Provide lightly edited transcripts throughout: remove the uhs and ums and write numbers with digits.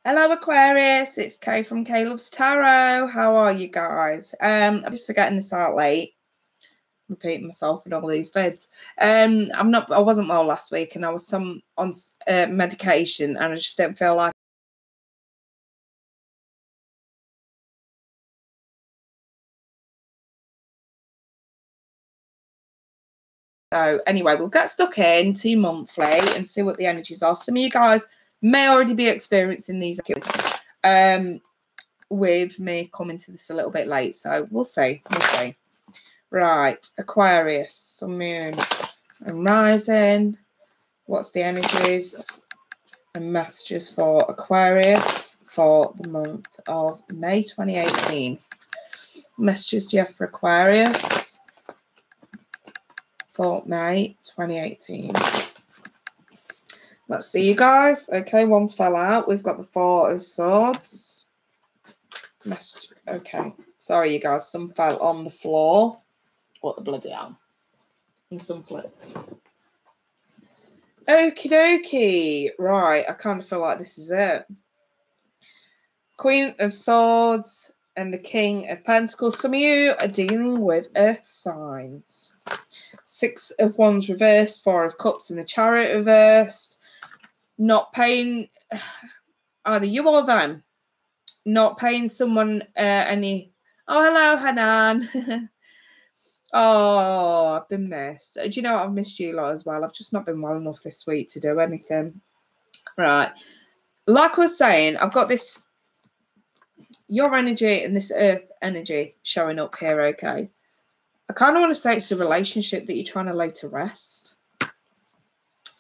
Hello Aquarius, it's Kay from Kay Loves Tarot. How are you guys? I'm just forgetting this out late. Repeating myself in all these vids. I wasn't well last week and I was on medication and I just don't feel like. So anyway, we'll get stuck into monthly and see what the energies are. Some of you guys may already be experiencing these with me coming to this a little bit late. So we'll see. Right, Aquarius, Sun, Moon, and Rising. What's the energies and messages for Aquarius for the month of May 2018? Messages do you have for Aquarius for May 2018? Let's see, you guys. Okay, one's fell out. We've got the Four of Swords. Message. Okay, sorry, you guys. Some fell on the floor. What the bloody hell? And some flipped. Okie dokie. Right, I kind of feel like this is it. Queen of Swords and the King of Pentacles. Some of you are dealing with earth signs. Six of Wands reversed, Four of Cups and the Chariot reversed. Not paying, either you or them, not paying someone any. Oh, hello, Hanan. Oh, I've been missed. Do you know what? I've missed you lot as well. I've just not been well enough this week to do anything. Right. Like I was saying, I've got this, your energy and this earth energy showing up here, okay? I kind of want to say it's a relationship that you're trying to lay to rest.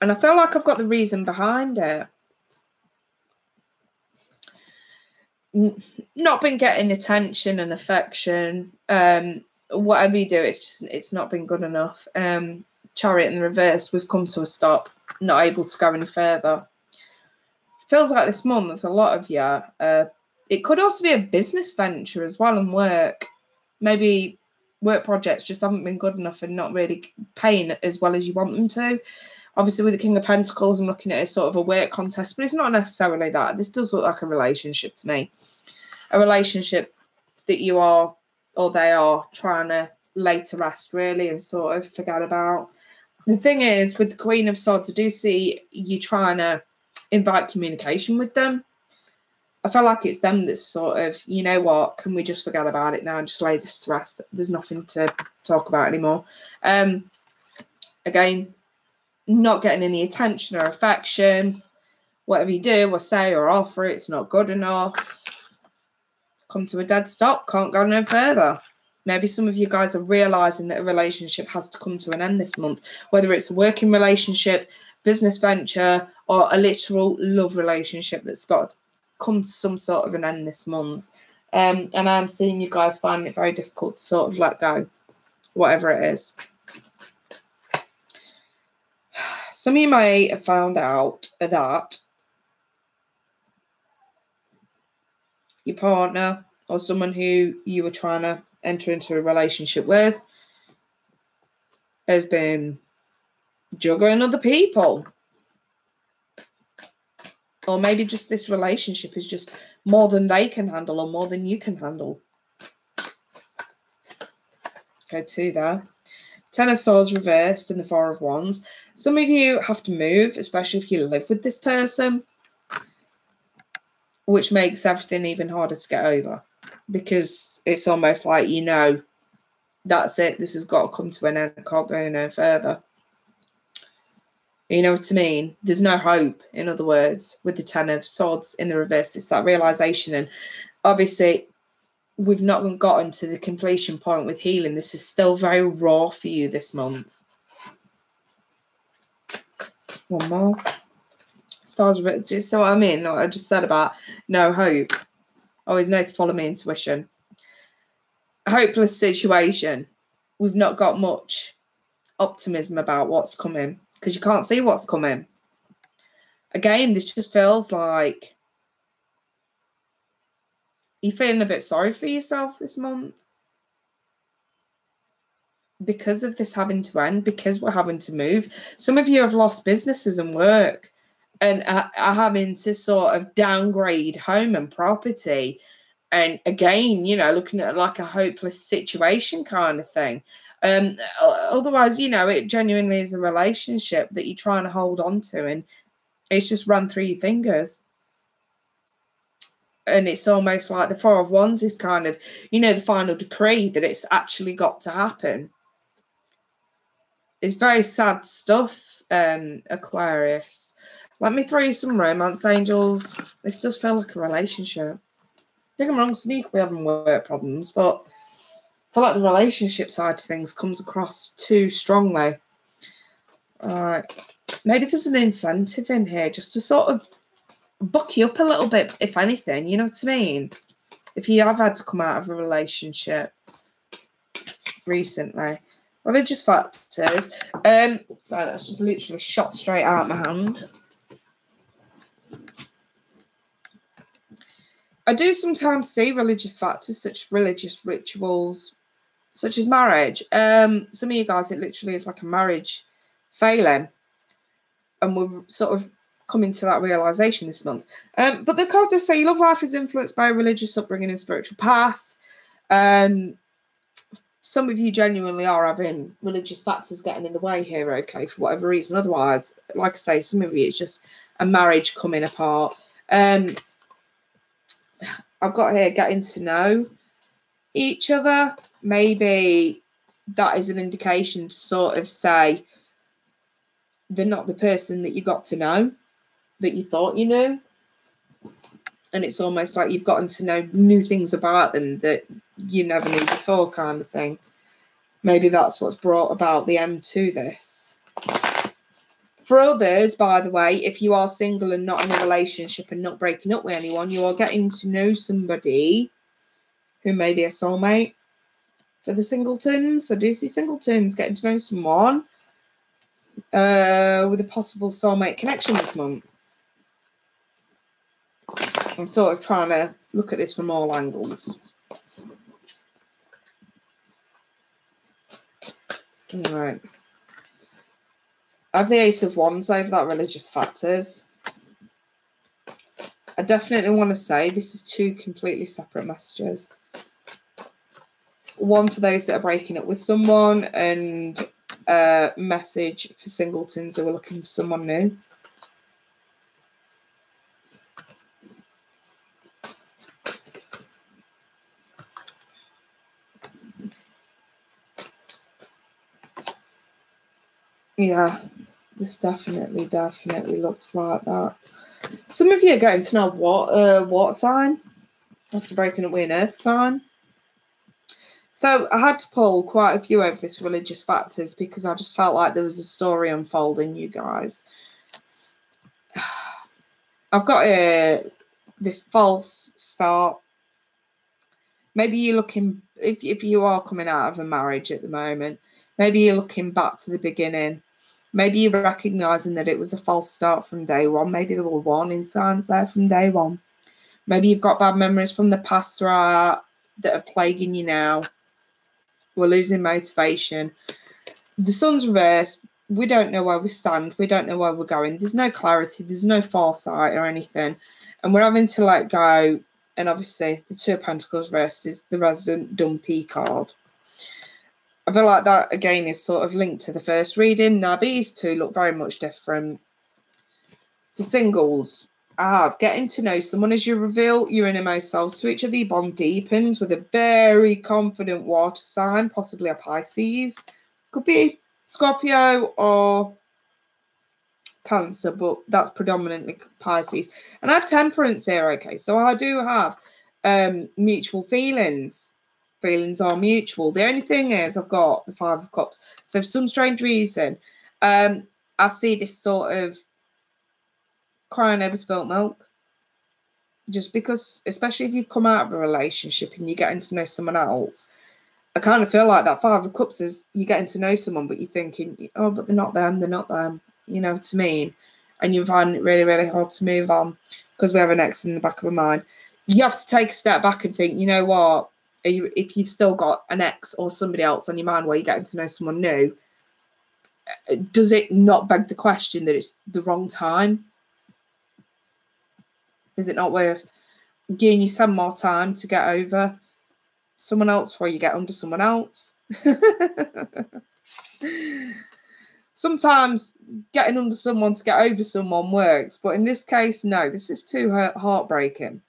And I feel like I've got the reason behind it. Not been getting attention and affection. Whatever you do, it's not been good enough. Chariot in the reverse, we've come to a stop, not able to go any further. Feels like this month, a lot of you, it could also be a business venture as well and work. Maybe work projects just haven't been good enough and not really paying as well as you want them to. Obviously, with the King of Pentacles, I'm looking at it as sort of a work contest, but it's not necessarily that. This does look like a relationship to me. A relationship that you are, or they are, trying to lay to rest, really, and sort of forget about. The thing is, with the Queen of Swords, I do see you trying to invite communication with them. I feel like it's them that's sort of, you know what, can we just forget about it now and just lay this to rest? There's nothing to talk about anymore. Again, not getting any attention or affection. Whatever you do or say or offer, it's not good enough. Come to a dead stop, can't go no further. Maybe some of you guys are realising that a relationship has to come to an end this month, whether it's a working relationship, business venture, or a literal love relationship that's got to come to some sort of an end this month. And I'm seeing you guys finding it very difficult to sort of let go, whatever it is. Some of you may have found out that your partner or someone who you were trying to enter into a relationship with has been juggling other people. Or maybe just this relationship is just more than they can handle or more than you can handle. Okay, two there. Ten of Swords reversed and the Four of Wands. Some of you have to move, especially if you live with this person, which makes everything even harder to get over because it's almost like, you know, that's it. This has got to come to an end. I can't go no further. You know what I mean? There's no hope, in other words, with the Ten of Swords in the reverse. It's that realisation. And obviously, we've not gotten to the completion point with healing. This is still very raw for you this month. One more. Stars, do you see what I mean? What I just said about no hope. Always know to follow my intuition. A hopeless situation. We've not got much optimism about what's coming because you can't see what's coming. Again, this just feels like you're feeling a bit sorry for yourself this month because of this having to end, because we're having to move. Some of you have lost businesses and work and are having to sort of downgrade home and property. And again, you know, looking at like a hopeless situation kind of thing. Otherwise, you know, it genuinely is a relationship that you're trying to hold on to, and it's just run through your fingers. And it's almost like the Four of Wands is kind of, you know, the final decree that it's actually got to happen. It's very sad stuff, Aquarius. Let me throw you some romance, angels. This does feel like a relationship. Don't get me wrong, some people having work problems, but I feel like the relationship side of things comes across too strongly. All right. Maybe there's an incentive in here just to sort of buck you up a little bit, if anything. You know what I mean? If you have had to come out of a relationship recently. Religious factors. Sorry, that's just literally shot straight out of my hand. I do sometimes see religious factors, such as religious rituals, such as marriage. Some of you guys, it literally is like a marriage failing. And we're sort of coming to that realization this month. But the card does say your love life is influenced by religious upbringing and spiritual path. Some of you genuinely are having religious factors getting in the way here, okay, for whatever reason. Otherwise, like I say, some of you, it's just a marriage coming apart. I've got here getting to know each other. Maybe that is an indication to sort of say they're not the person that you got to know, that you thought you knew. And it's almost like you've gotten to know new things about them that you never knew before, kind of thing. Maybe that's what's brought about the end to this. For others, by the way, if you are single and not in a relationship and not breaking up with anyone, you are getting to know somebody who may be a soulmate. For the singletons, I do see singletons getting to know someone with a possible soulmate connection this month. I'm sort of trying to look at this from all angles. All right. I have the Ace of Wands over that religious factors. I definitely want to say this is two completely separate messages. One for those that are breaking up with someone, and a message for singletons who are looking for someone new. Yeah, this definitely looks like that. Some of you are getting to know what sign after breaking up with an earth sign. So I had to pull quite a few over this religious factors because I just felt like there was a story unfolding, you guys. I've got this false start. Maybe you're looking, if you are coming out of a marriage at the moment, maybe you're looking back to the beginning. Maybe you're recognising that it was a false start from day one. Maybe there were warning signs there from day one. Maybe you've got bad memories from the past that are plaguing you now. We're losing motivation. The sun's reversed. We don't know where we stand. We don't know where we're going. There's no clarity. There's no foresight or anything. And we're having to let go. And obviously, the Two of Pentacles reversed is the resident dumpy card. I feel like that, again, is sort of linked to the first reading. Now, these two look very much different. For singles, getting to know someone as you reveal your innermost selves to each other. Your bond deepens with a very confident water sign, possibly a Pisces. Could be Scorpio or Cancer, but that's predominantly Pisces. And I have Temperance here, okay? So I do have mutual feelings. Feelings are mutual. The only thing is I've got the Five of Cups. So for some strange reason, I see this sort of crying over spilt milk. Just because, especially if you've come out of a relationship and you're getting to know someone else, I kind of feel like that Five of Cups is you're getting to know someone, but you're thinking, oh, but they're not them, they're not them. You know what I mean? And you find it really, really hard to move on because we have an ex in the back of our mind. You have to take a step back and think, you know what? If you've still got an ex or somebody else on your mind where you're getting to know someone new, does it not beg the question that it's the wrong time? Is it not worth giving you some more time to get over someone else before you get under someone else? Sometimes getting under someone to get over someone works, but in this case, no, this is too heartbreaking.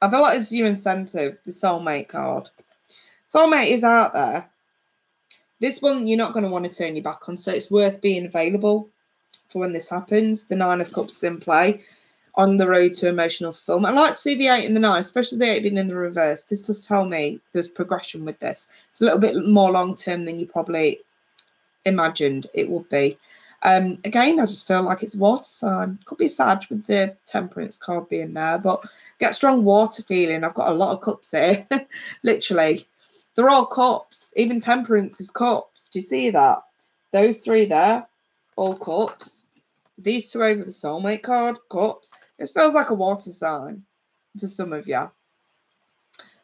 I feel like it's your incentive, the soulmate card. Soulmate is out there. This one you're not going to want to turn your back on, so it's worth being available for when this happens. The 9 of Cups is in play on the road to emotional fulfillment. I like to see the 8 and the 9, especially the 8 being in the reverse. This does tell me there's progression with this. It's a little bit more long-term than you probably imagined it would be. Again, I just feel like it's water sign. Could be Sag with the Temperance card being there, but get strong water feeling. I've got a lot of cups here. Literally. They're all cups. Even Temperance is cups. Do you see that? Those 3 there, all cups. These 2 over the soulmate card, cups. It feels like a water sign for some of you.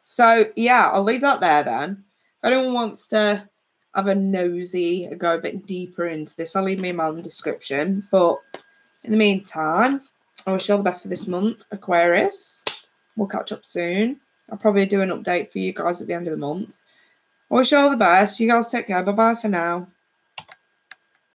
So, yeah, I'll leave that there then. If anyone wants to have a nosy, go a bit deeper into this, I'll leave my email in the description. But in the meantime, I wish you all the best for this month, Aquarius. We'll catch up soon. I'll probably do an update for you guys at the end of the month. I wish you all the best. You guys take care. Bye-bye for now.